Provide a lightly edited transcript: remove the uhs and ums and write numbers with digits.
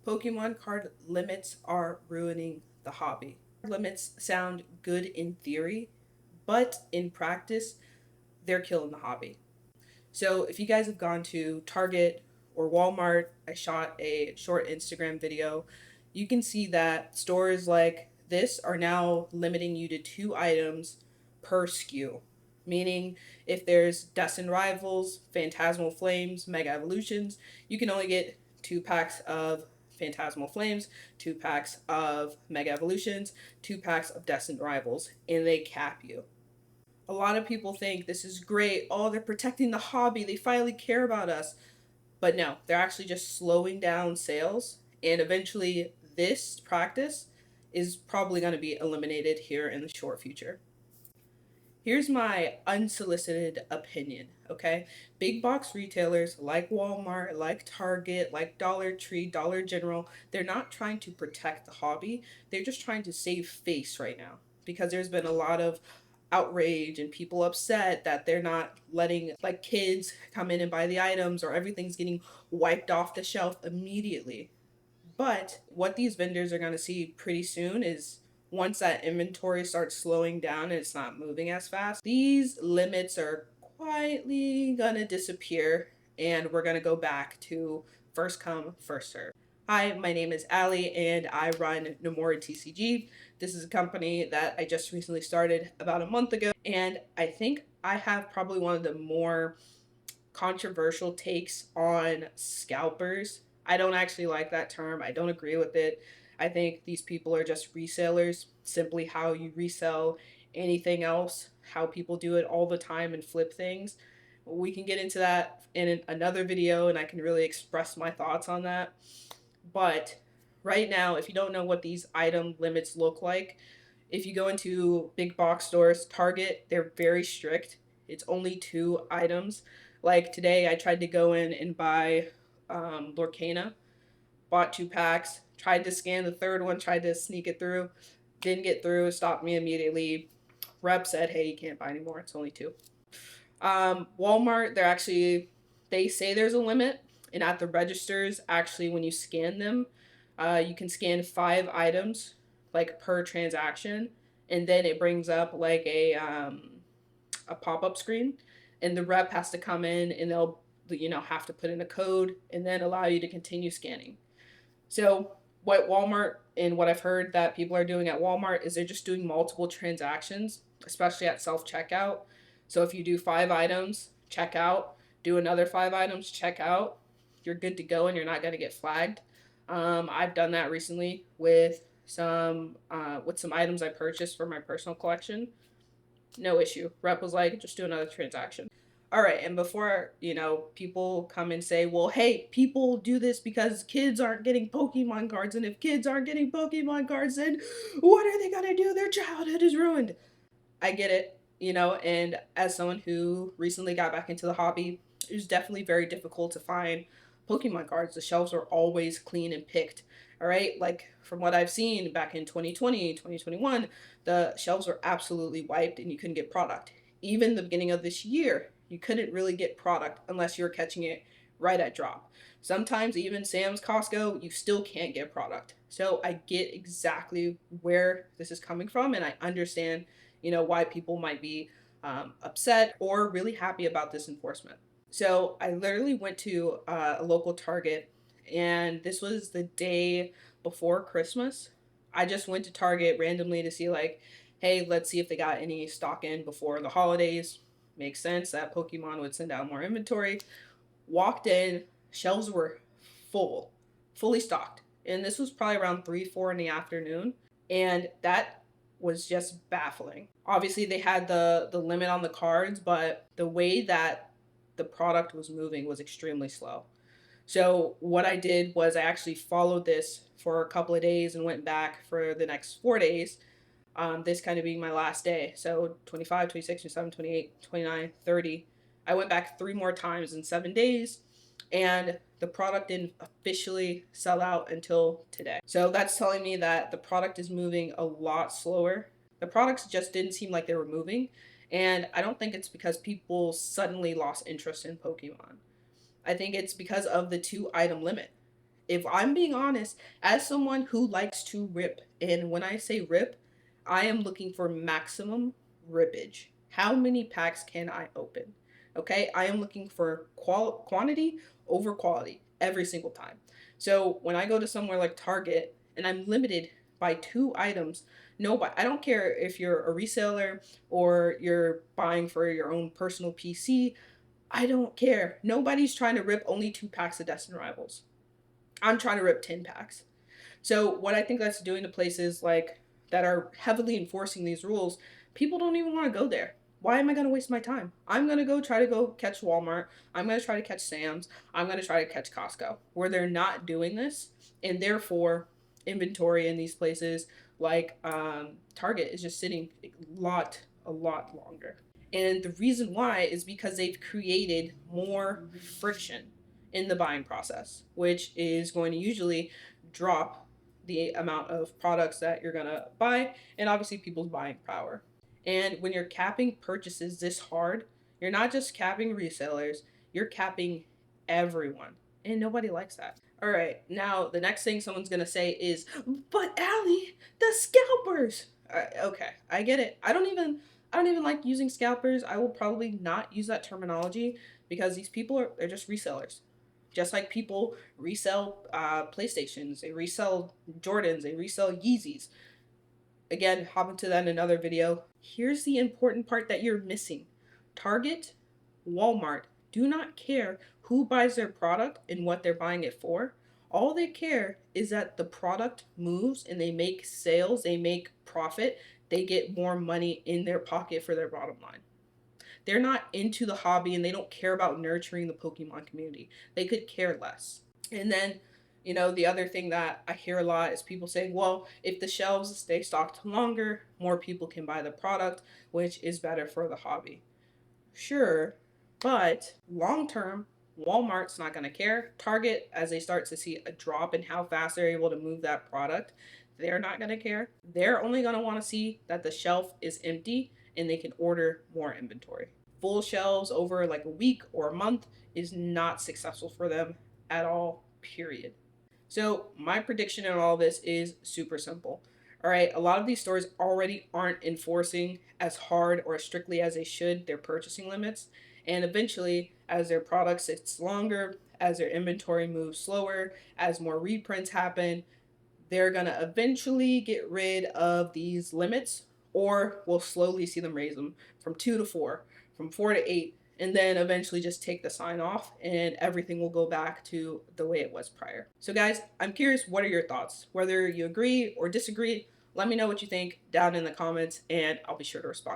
Pokemon card limits are ruining the hobby. Limits sound good in theory, but in practice, they're killing the hobby. So if you guys have gone to Target or Walmart, I shot a short Instagram video. You can see that stores like this are now limiting you to 2 items per SKU. Meaning, if there's Destined Rivals, Phantasmal Flames, Mega Evolutions, you can only get 2 packs of Phantasmal Flames, 2 packs of Mega Evolutions, 2 packs of Destined Rivals, and they cap you. A lot of people think this is great. Oh, they're protecting the hobby. They finally care about us. But no, they're actually just slowing down sales. And eventually, this practice is probably going to be eliminated here in the short future. Here's my unsolicited opinion, okay? Big box retailers like Walmart, like Target, like Dollar Tree, Dollar General, they're not trying to protect the hobby. They're just trying to save face right now because there's been a lot of outrage and people upset that they're not letting like kids come in and buy the items, or everything's getting wiped off the shelf immediately. But what these vendors are going to see pretty soon is once that inventory starts slowing down and it's not moving as fast, these limits are quietly going to disappear and we're going to go back to first come, first serve. Hi, my name is Ali and I run Nomura TCG. This is a company that I just recently started about a month ago, and I think I have probably one of the more controversial takes on scalpers. I don't actually like that term. I don't agree with it. I think these people are just resellers, simply how you resell anything else, how people do it all the time and flip things. We can get into that in another video and I can really express my thoughts on that. But right now, if you don't know what these item limits look like, if you go into big box stores, Target, they're very strict. It's only 2 items. Like today, I tried to go in and buy Lorcana, bought 2 packs, tried to scan the third one, tried to sneak it through, didn't get through, stopped me immediately. Rep said, hey, you can't buy anymore. It's only 2. Walmart, they say there's a limit, and at the registers, actually, when you scan them, you can scan 5 items, like per transaction, and then it brings up like a pop-up screen, and the rep has to come in and they'll have to put in a code and then allow you to continue scanning. So what Walmart and what I've heard that people are doing at Walmart is they're just doing multiple transactions, especially at self-checkout. So if you do 5 items, check out, do another 5 items, check out, you're good to go and you're not going to get flagged. I've done that recently with some items I purchased for my personal collection. No issue. Rep was like, just do another transaction. All right, and before, people come and say, well, hey, people do this because kids aren't getting Pokemon cards, and if kids aren't getting Pokemon cards, then what are they gonna do? Their childhood is ruined. I get it, and as someone who recently got back into the hobby, it was definitely very difficult to find Pokemon cards. The shelves are always clean and picked. All right, like from what I've seen back in 2020, 2021, the shelves were absolutely wiped and you couldn't get product. Even the beginning of this year, you couldn't really get product unless you were catching it right at drop. Sometimes even Sam's, Costco, you still can't get product. So I get exactly where this is coming from, and I understand, why people might be upset or really happy about this enforcement. So I literally went to a local Target, and this was the day before Christmas. I just went to Target randomly to see, like, hey, let's see if they got any stock in before the holidays. Makes sense that Pokemon would send out more inventory. Walked in, shelves were full, fully stocked. And this was probably around 3, 4 in the afternoon. And that was just baffling. Obviously, they had the limit on the cards, but the way that the product was moving was extremely slow. So what I did was I actually followed this for a couple of days and went back for the next 4 days. This kind of being my last day. So 25, 26, 27, 28, 29, 30. I went back 3 more times in 7 days, and the product didn't officially sell out until today. So that's telling me that the product is moving a lot slower. The products just didn't seem like they were moving, and I don't think it's because people suddenly lost interest in Pokemon. I think it's because of the 2 item limit. If I'm being honest, as someone who likes to rip, and when I say rip, I am looking for maximum rippage. How many packs can I open? Okay, I am looking for quantity over quality every single time. So when I go to somewhere like Target and I'm limited by 2 items, nobody, I don't care if you're a reseller or you're buying for your own personal PC, I don't care. Nobody's trying to rip only 2 packs of Destined Rivals. I'm trying to rip 10 packs. So what I think that's doing to places like that are heavily enforcing these rules, people don't even want to go there. Why am I going to waste my time? I'm going to go try to go catch Walmart. I'm going to try to catch Sam's. I'm going to try to catch Costco, where they're not doing this, and therefore inventory in these places like Target is just sitting a lot longer. And the reason why is because they've created more friction in the buying process, which is going to usually drop the amount of products that you're going to buy and obviously people's buying power. And when you're capping purchases this hard, you're not just capping resellers, you're capping everyone. And nobody likes that. All right, now the next thing someone's going to say is, but Allie, the scalpers. Okay, I get it. I don't even like using scalpers. I will probably not use that terminology because these people they're just resellers. Just like people resell PlayStations, they resell Jordans, they resell Yeezys. Again, hop into that in another video. Here's the important part that you're missing. Target, Walmart do not care who buys their product and what they're buying it for. All they care is that the product moves and they make sales, they make profit, they get more money in their pocket for their bottom line. They're not into the hobby and they don't care about nurturing the Pokemon community. They could care less. And then, the other thing that I hear a lot is people saying, well, if the shelves stay stocked longer, more people can buy the product, which is better for the hobby. Sure, but long term, Walmart's not going to care. Target, as they start to see a drop in how fast they're able to move that product, they're not going to care. They're only going to want to see that the shelf is empty and they can order more inventory. Full shelves over like a week or a month is not successful for them at all, period. So my prediction in all this is super simple. All right, a lot of these stores already aren't enforcing as hard or as strictly as they should their purchasing limits. And eventually, as their product sits longer, as their inventory moves slower, as more reprints happen, they're going to eventually get rid of these limits, or we'll slowly see them raise them from 2 to 4, from 4 to 8, and then eventually just take the sign off and everything will go back to the way it was prior. So guys, I'm curious, what are your thoughts? Whether you agree or disagree, let me know what you think down in the comments and I'll be sure to respond.